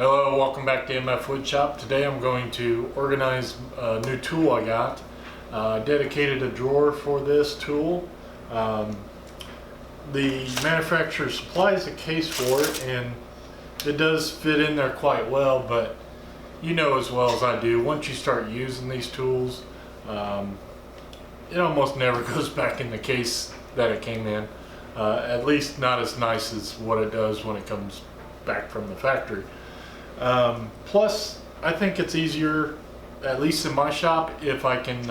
Hello, welcome back to MFWoodShop. Today I'm going to organize a new tool I got. Dedicated a drawer for this tool. The manufacturer supplies a case for it and it does fit in there quite well, but you know as well as I do, once you start using these tools, it almost never goes back in the case that it came in. At least not as nice as what it does when it comes back from the factory. Plus, I think it's easier, at least in my shop, if I can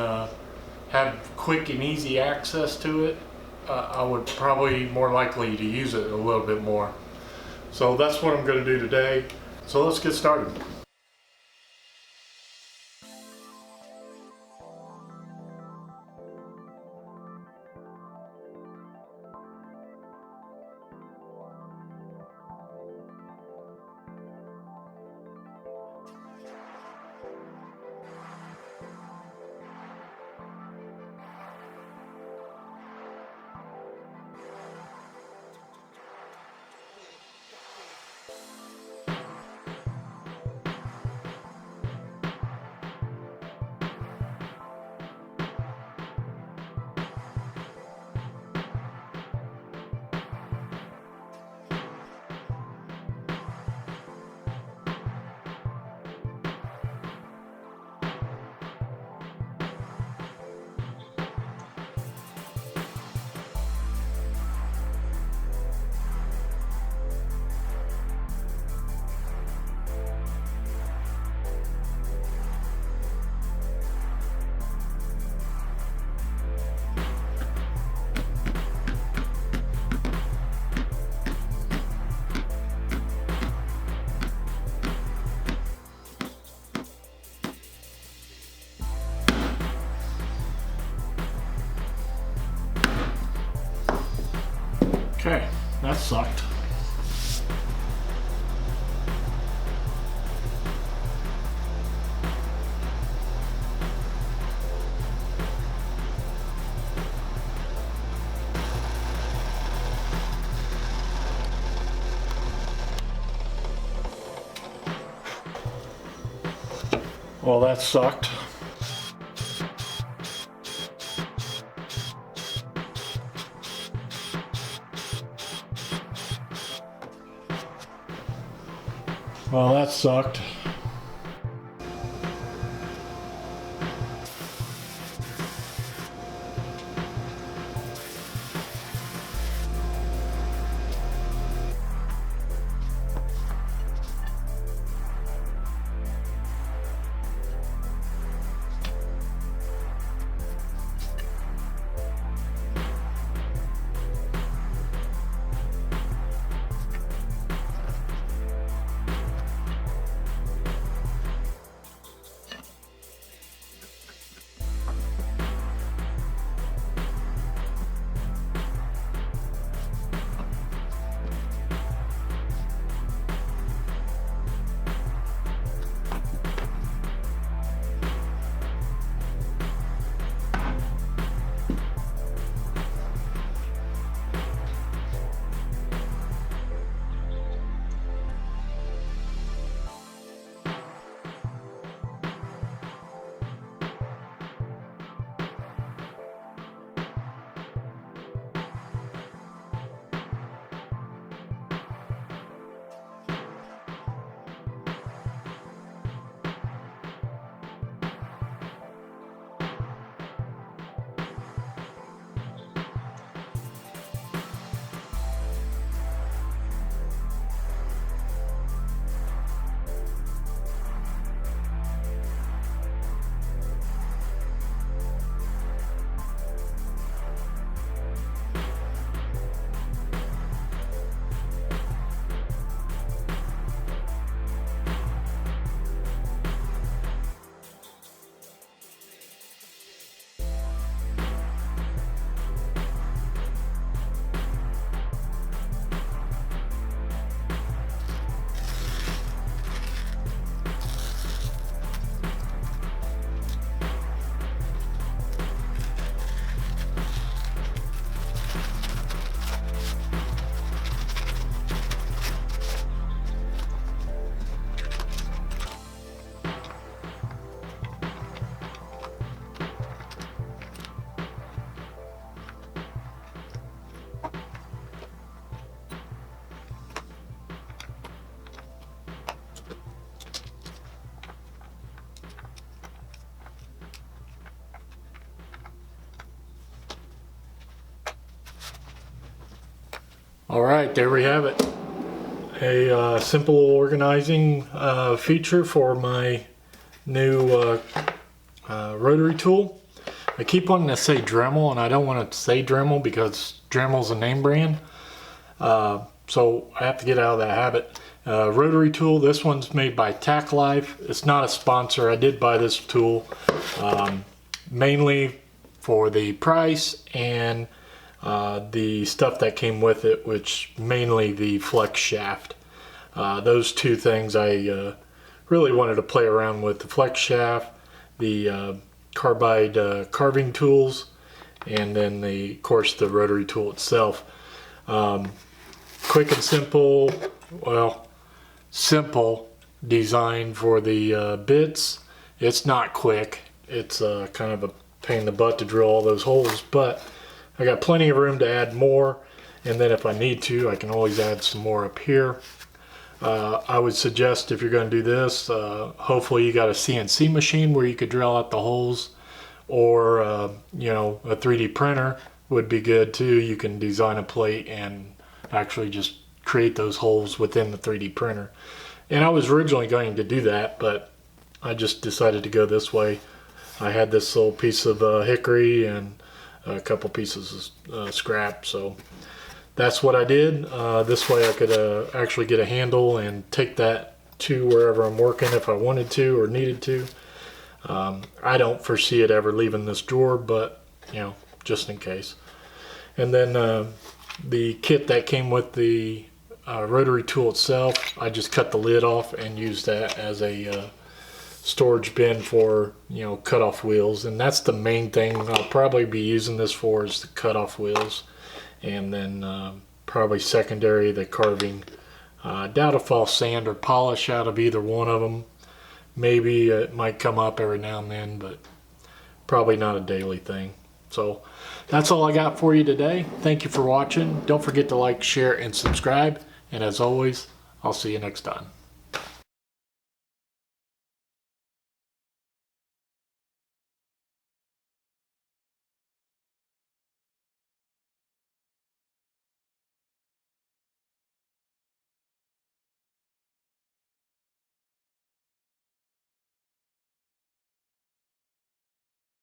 have quick and easy access to it. I would probably more likely to use it a little bit more. So that's what I'm going to do today. So let's get started. Okay, that sucked. Well, that sucked. Well, that sucked. All right, there we have it. A simple organizing feature for my new rotary tool. I keep wanting to say Dremel, and I don't want to say Dremel because Dremel's a name brand. So I have to get out of that habit. Rotary tool, this one's made by Tack Life. It's not a sponsor. I did buy this tool mainly for the price and the stuff that came with it, which mainly the flex shaft. Those two things I really wanted to play around with: the flex shaft, the carbide carving tools, and then of course the rotary tool itself. Quick and simple, well, simple design for the bits. It's not quick. It's kind of a pain in the butt to drill all those holes, but I got plenty of room to add more, and then if I need to, I can always add some more up here. I would suggest, if you're going to do this, hopefully you got a CNC machine where you could drill out the holes, or you know, a 3D printer would be good too. You can design a plate and actually just create those holes within the 3D printer. And I was originally going to do that, but I just decided to go this way. I had this little piece of hickory and a couple pieces of scrap, so that's what I did. This way I could actually get a handle and take that to wherever I'm working if I wanted to or needed to. I don't foresee it ever leaving this drawer, but you know, just in case. And then the kit that came with the rotary tool itself, I just cut the lid off and used that as a storage bin for, you know, cut-off wheels. And that's the main thing I'll probably be using this for, is the cut-off wheels. And then probably secondary, the carving. Doubt if I'll sand or polish out of either one of them. Maybe it might come up every now and then, but probably not a daily thing. So that's all I got for you today. Thank you for watching. Don't forget to like, share, and subscribe. And as always, I'll see you next time.